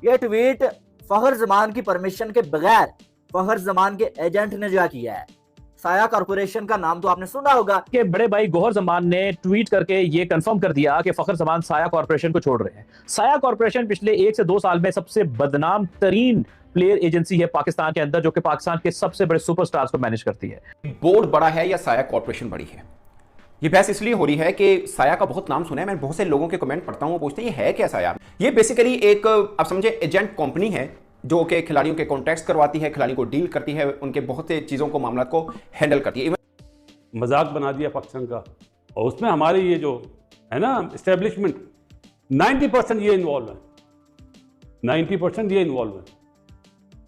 ये ट्वीट फखर जमान की परमिशन के बगैर फखर जमान के एजेंट ने जो किया है। साया कॉर्पोरेशन का नाम तो आपने सुना होगा कि बड़े भाई गौहर जमान ने ट्वीट करके ये कंफर्म कर दिया कि फखर जमान साया कॉर्पोरेशन को छोड़ रहे हैं। साया कॉर्पोरेशन पिछले 1 से 2 साल में सबसे बदनाम तरीन प्लेयर एजेंसी है पाकिस्तान के अंदर, जो कि पाकिस्तान के सबसे बड़े सुपरस्टार्स को मैनेज करती है। बोर्ड बड़ा है या साया कॉर्पोरेशन बड़ी है? ये बहस इसलिए हो रही है कि साया का बहुत नाम सुना है, मैं बहुत से लोगों के कमेंट पढ़ता हूं, वो पूछते हैं ये है क्या साया। ये बेसिकली एक आप समझे एजेंट कंपनी है जो कि खिलाड़ियों के कॉन्ट्रैक्ट्स करवाती है, खिलाड़ियों को डील करती है, उनके बहुत से चीज़ों को मामला को हैंडल करती है। मजाक बना दिया पाकिस्तान का, और उसमें हमारी ये जो है ना इस्टेब्लिशमेंट 90% ये इन्वॉल्व है, 90% ये इन्वॉल्व है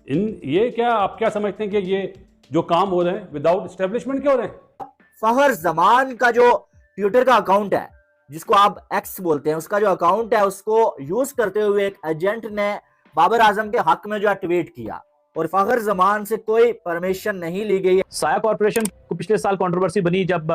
इन ये क्या आप क्या समझते हैं कि ये जो काम हो रहे हैं विदाउट इस्टेब्लिशमेंट क्या हो रहे हैं? फखर जमान का जो ट्विटर का अकाउंट है, जिसको आप एक्स बोलते हैं, उसका जो अकाउंट है उसको यूज करते हुए एक एजेंट ने बाबर आजम के हक में जो ट्वीट किया और फखर जमान से कोई परमिशन नहीं ली गई। साया कॉर्पोरेशन को पिछले साल कंट्रोवर्सी बनी जब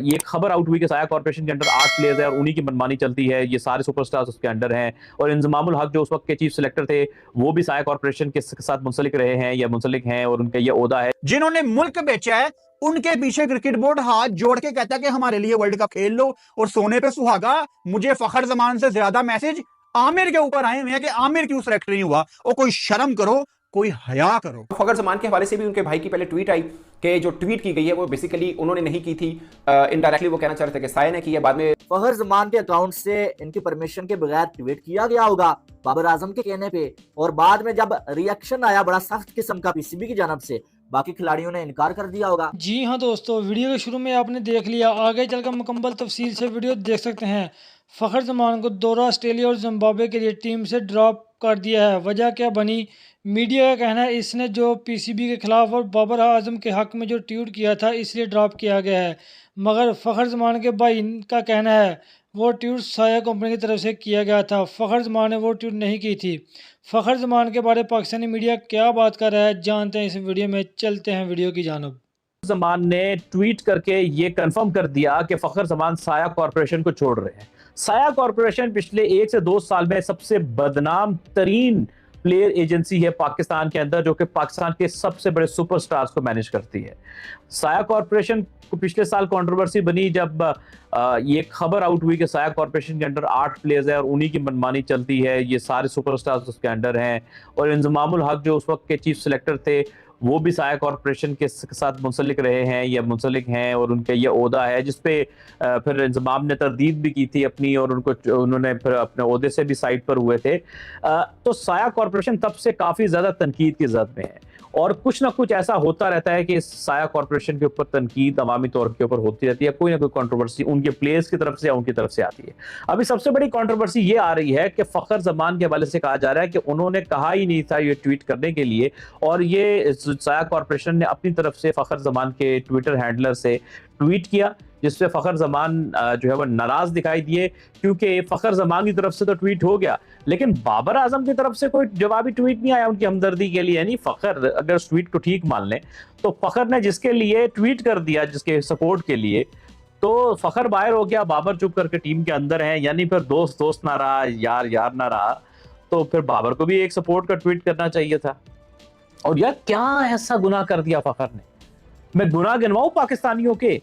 ये खबर आउट हुई कि साया कॉर्पोरेशन के अंदर 8 प्लेयर्स हैं और उन्हीं की मनमानी चलती है, ये सारे सुपरस्टार्स उसके अंडर हैं, और इंजमामुल हक जो उस वक्त के चीफ सिलेक्टर थे वो भी साया कॉर्पोरेशन के साथ मुंसलिक रहे हैं या मुंसलिक हैं, और उनका ये ओहदा है। जिन्होंने मुल्क बेचा है उनके पीछे क्रिकेट बोर्ड हाथ जोड़ के कहता है कि हमारे लिए वर्ल्ड कप खेल लो, और सोने पे सुहागा मुझे फखर जमान से ज्यादा मैसेज आमिर के ऊपर आए हुए हैं कि आमिर क्यों सिलेक्ट नहीं हुआ। और कोई शर्म करो, कोई हया करो। फखर जमान के हवाले से भी उनके भाई की पहले ट्वीट आई कि जो ट्वीट की गई है वो बेसिकली उन्होंने नहीं की थी, इनडायरेक्टली वो कहना चाह रहे थे कि साया ने की है। बाद में फखर जमान के अकाउंट से इनकी परमिशन के बगैर ट्वीट किया गया होगा बाबर आजम के कहने पे, और बाद में जब रिएक्शन आया बड़ा सख्त किस्म का पीसीबी की जानब से, बाकी खिलाड़ियों ने इनकार कर दिया होगा। जी हाँ दोस्तों, वीडियो के शुरू में आपने देख लिया, आगे चलकर मुकम्मल तफसील से वीडियो देख सकते हैं। फखर जमान को दौरा ऑस्ट्रेलिया और जिम्बाब्वे के लिए टीम से ड्रॉप कर दिया है। वजह क्या बनी? मीडिया का कहना है इसने जो पीसीबी के खिलाफ और बाबर आजम के हक में जो ट्वीट किया था इसलिए ड्रॉप किया गया है। मगर फखर जमान के भाई का कहना है वो ट्वीट साया कंपनी की तरफ से किया गया था, फखर जमान ने वो ट्वीट नहीं की थी। फखर जमान के बारे में पाकिस्तानी मीडिया क्या बात कर रहा है जानते हैं इस वीडियो में, चलते हैं वीडियो की जानब। जमान ने ट्वीट करके ये कंफर्म कर दिया कि फखर जमान साया कॉर्पोरेशन को छोड़ रहे हैं। साया कॉर्पोरेशन पिछले 1 से 2 साल में सबसे बदनाम तरीन प्लेयर एजेंसी है पाकिस्तान के अंदर, जो कि पाकिस्तान के सबसे बड़े सुपरस्टार्स को मैनेज करती है। साया कॉर्पोरेशन को पिछले साल कंट्रोवर्सी बनी जब ये खबर आउट हुई कि साया कॉर्पोरेशन के अंदर 8 प्लेयर्स हैं और उन्हीं की मनमानी चलती है, ये सारे सुपरस्टार्स उसके अंडर हैं, और इंजमामुल हक जो उस वक्त के चीफ सिलेक्टर थे वो भी साया कॉर्पोरेशन के साथ मुंसलिक रहे हैं या मुंसलिक हैं, और उनका ये ओहदा है जिसपे फिर इंजमाम ने तरदीद भी की थी अपनी, और उन्होंने फिर अपने ओहदे से भी साइड पर हुए थे। तो साया कॉर्पोरेशन तब से काफ़ी ज़्यादा तनकीद की जद में है, और कुछ ना कुछ ऐसा होता रहता है कि साया कॉर्पोरेशन के ऊपर तनकीद अवामी तौर के ऊपर होती रहती है, कोई ना कोई कंट्रोवर्सी उनके प्लेयर्स की तरफ से या उनकी तरफ से आती है। अभी सबसे बड़ी कंट्रोवर्सी ये आ रही है कि फखर जमान के हवाले से कहा जा रहा है कि उन्होंने कहा ही नहीं था ये ट्वीट करने के लिए, और ये साया कॉर्पोरेशन ने अपनी तरफ से फखर जमान के ट्विटर हैंडलर से ट्वीट किया, जिससे फखर जमान जो है वो नाराज दिखाई दिए, क्योंकि फखर जमान की तरफ से तो ट्वीट हो गया लेकिन बाबर आजम की तरफ से कोई जवाबी ट्वीट नहीं आया उनकी हमदर्दी के लिए। यानी फखर अगर उस ट्वीट को ठीक मान लें तो फखर ने जिसके लिए ट्वीट कर दिया, जिसके सपोर्ट के लिए, तो फखर बाहर हो गया, बाबर चुप करके टीम के अंदर है। यानी फिर दोस्त दोस्त ना रहा, यार यार ना रहा, तो फिर बाबर को भी एक सपोर्ट का ट्वीट करना चाहिए था। और यार क्या ऐसा गुनाह कर दिया फखर ने? मैं गुनाह गिनवाऊं पाकिस्तानियों के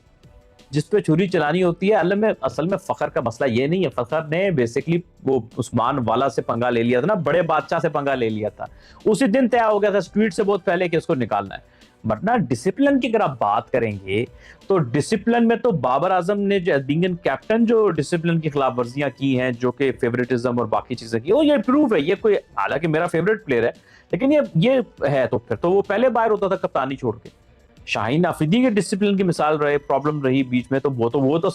जिस पे छुरी चलानी होती है? असल में फखर का मसला ये नहीं है। फखर ने बेसिकली वो उस्मान वाला से पंगा ले लिया था ना, बड़े बादशाह से पंगा ले लिया था, उसी दिन तय हो गया था ट्वीट से बहुत पहले कि इसको निकालना है। बट ना डिसिप्लिन की अगर आप बात करेंगे तो डिसिप्लिन में तो बाबर आजम ने बीइंग कैप्टन जो डिसिप्लिन की खिलाफ वर्जियां की हैं, जो कि फेवरेटिज्म और बाकी चीजें की, वो ये प्रूव है। ये कोई हालांकि मेरा फेवरेट प्लेयर है लेकिन ये है, तो फिर तो वो पहले बाहर होता था कप्तानी छोड़ के। शाहीन अफरीदी के डिसिप्लिन की मिसाल रहे, प्रॉब्लम रही बीच में, तो वो तो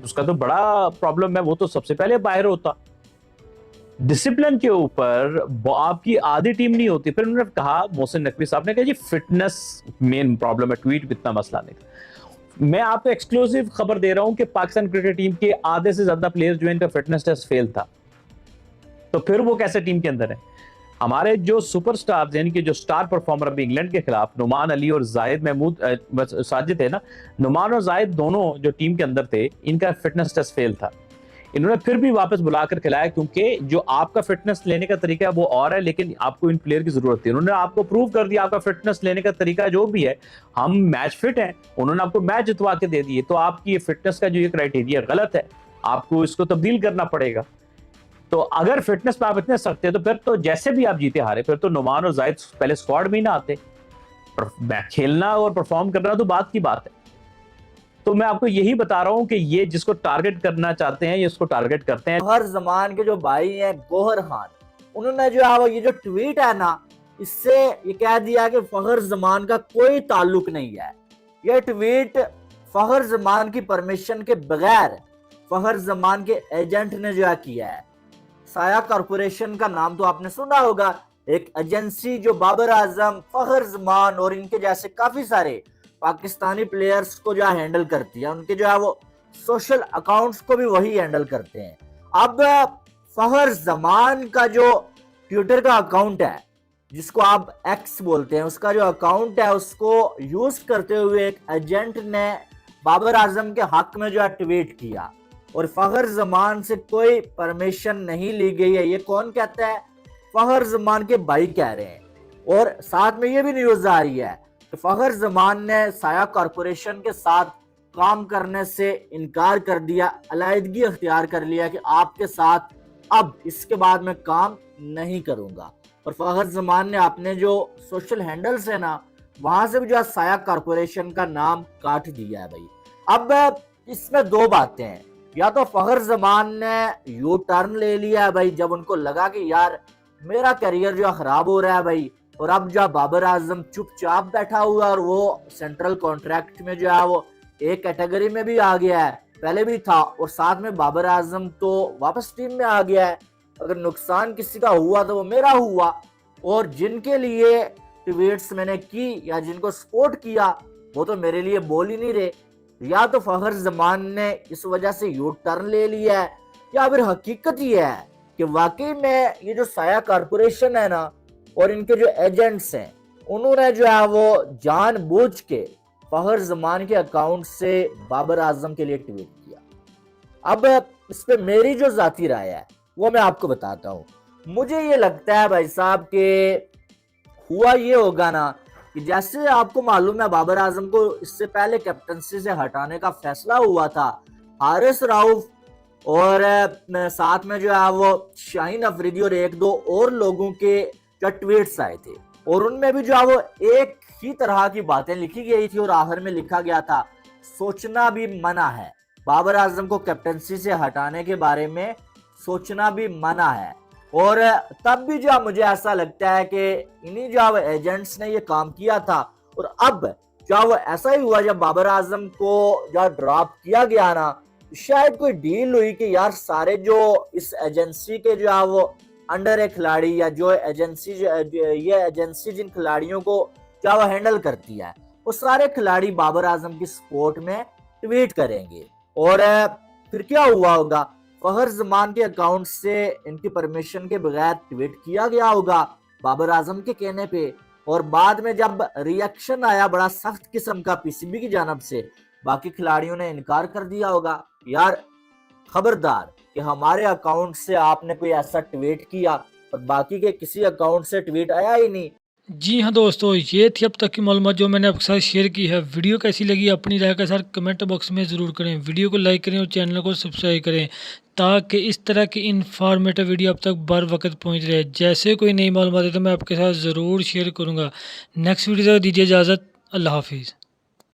उसका तो बड़ा प्रॉब्लम है, वो तो सबसे पहले बाहर होता। डिसिप्लिन के ऊपर आपकी आधी टीम नहीं होती। फिर उन्होंने कहा, मोहसिन नकवी साहब ने कहा जी फिटनेस मेन प्रॉब्लम है, ट्वीट भी इतना मसला नहीं था। मैं आपको एक्सक्लूसिव खबर दे रहा हूं कि पाकिस्तान क्रिकेट टीम के आधे से ज्यादा प्लेयर्स जो इनका फिटनेस टेस्ट फेल था, तो फिर वो कैसे टीम के अंदर है? हमारे जो सुपरस्टार्स यानी कि जो स्टार परफॉर्मर अभी इंग्लैंड के खिलाफ नुमान अली और जाहिद महमूद साजिद है ना, नुमान और जाहिद दोनों जो टीम के अंदर थे, इनका फिटनेस टेस्ट फेल था। इन्होंने फिर भी वापस बुलाकर खिलाया, क्योंकि जो आपका फिटनेस लेने का तरीका है वो और है, लेकिन आपको इन प्लेयर की जरूरत थी। उन्होंने आपको प्रूव कर दिया आपका फिटनेस लेने का तरीका जो भी है, हम मैच फिट हैं, उन्होंने आपको मैच जितवा के दे दिए। तो आपकी ये फिटनेस का जो ये क्राइटेरिया गलत है, आपको इसको तब्दील करना पड़ेगा। तो अगर फिटनेस में आप इतने सख्त हैं तो फिर तो जैसे भी आप जीते हारे, फिर तो नुमान और जाहिद पहले स्क्वाड में ही ना आते। खेलना और परफॉर्म करना तो बात की बात है। तो मैं आपको यही बता रहा हूं कि ये जिसको टारगेट करना चाहते हैं ये इसको टारगेट करते हैं। हर जमान के जो भाई हैं गोहर खान, उन्होंने जो है वो ये जो ट्वीट है ना, इससे ये कह दिया कि फखर जमान का कोई ताल्लुक नहीं है। ये ट्वीट फखर जमान की परमिशन के बगैर फखर जमान के एजेंट ने जो है किया है। साया कॉरपोरेशन का नाम तो आपने सुना होगा, एक एजेंसी जो बाबर आजम, फखर जमान और इनके जैसे काफी सारे पाकिस्तानी प्लेयर्स को जो है हैंडल करती है। उनके जो है वो सोशल अकाउंट्स को भी वही हैंडल करते हैं। अब फखर जमान का जो ट्विटर का अकाउंट है, जिसको आप एक्स बोलते हैं, उसका जो अकाउंट है उसको यूज करते हुए एक एजेंट ने बाबर आजम के हक में जो है ट्वीट किया और फखर जमान से कोई परमिशन नहीं ली गई है। ये कौन कहता है? फखर जमान के भाई कह रहे हैं। और साथ में ये भी न्यूज आ रही है कि फखर जमान ने साया कॉरपोरेशन के साथ काम करने से इनकार कर दिया, अलहदगी अख्तियार कर लिया कि आपके साथ अब इसके बाद मैं काम नहीं करूंगा। और फखर जमान ने अपने जो सोशल हैंडल्स है ना, वहां से भी जो है साया कॉरपोरेशन का नाम काट दिया है भाई। अब इसमें दो बातें हैं, या तो फखर जमान ने यू टर्न ले लिया है भाई, जब उनको लगा कि यार मेरा करियर जो खराब हो रहा है भाई, और अब जो बाबर आजम चुपचाप बैठा हुआ और वो सेंट्रल कॉन्ट्रैक्ट में जो है वो एक कैटेगरी में भी आ गया है, पहले भी था, और साथ में बाबर आजम तो वापस टीम में आ गया है। अगर नुकसान किसी का हुआ तो वो मेरा हुआ। और जिनके लिए ट्वीट्स मैंने की या जिनको सपोर्ट किया वो तो मेरे लिए बोल ही नहीं रहे। या तो फखर जमान ने इस वजह से यू टर्न ले लिया है, या फिर हकीकत ये है कि वाकई में ये जो साया कॉरपोरेशन है ना और इनके जो एजेंट्स हैं, उन्होंने जो है वो जानबूझ के फखर जमान के अकाउंट से बाबर आजम के लिए ट्वीट किया। अब इस पे मेरी जो जाती राय है वो मैं आपको बताता हूँ। मुझे ये लगता है भाई साहब कि हुआ ये होगा ना कि जैसे आपको मालूम है बाबर आजम को इससे पहले कैप्टनसी से हटाने का फैसला हुआ था, हारिस राउफ और साथ में जो है वो शाहीन अफरीदी और एक दो और लोगों के जो ट्वीट्स आए थे, और उनमें भी जो है वो एक ही तरह की बातें लिखी गई थी और आखिर में लिखा गया था सोचना भी मना है। बाबर आजम को कैप्टनसी से हटाने के बारे में सोचना भी मना है। और तब भी जो मुझे ऐसा लगता है कि इन्हीं जो एजेंट्स ने ये काम किया था। और अब जो वो ऐसा ही हुआ, जब बाबर आजम को जो ड्रॉप किया गया ना, शायद कोई डील हुई कि यार सारे जो इस एजेंसी के जो है वो अंडर है खिलाड़ी, या जो एजेंसी ये एजेंसी जिन खिलाड़ियों को जो वो हैंडल करती है, वो सारे खिलाड़ी बाबर आजम की सपोर्ट में ट्वीट करेंगे। और फिर क्या हुआ होगा, फखर जमान के अकाउंट से इनकी परमिशन के बगैर ट्वीट किया गया होगा बाबर आजम के कहने पे, और बाद में जब रिएक्शन आया बड़ा सख्त किस्म का पीसीबी की जानब से, बाकी खिलाड़ियों ने इनकार कर दिया होगा, यार खबरदार कि हमारे अकाउंट से आपने कोई ऐसा ट्वीट किया, और बाकी के किसी अकाउंट से ट्वीट आया ही नहीं। जी हाँ दोस्तों, ये थी अब तक की मालूमात जो मैंने आपके साथ शेयर की है। वीडियो कैसी लगी अपनी राय के साथ कमेंट बॉक्स में ज़रूर करें। वीडियो को लाइक करें और चैनल को सब्सक्राइब करें ताकि इस तरह की इन्फॉर्मेटिव वीडियो अब तक बर वक्त पहुँच रहे। जैसे कोई नई मालूमात है तो मैं आपके साथ ज़रूर शेयर करूँगा। नेक्स्ट वीडियो तक दीजिए इजाज़त। अल्लाह हाफिज़।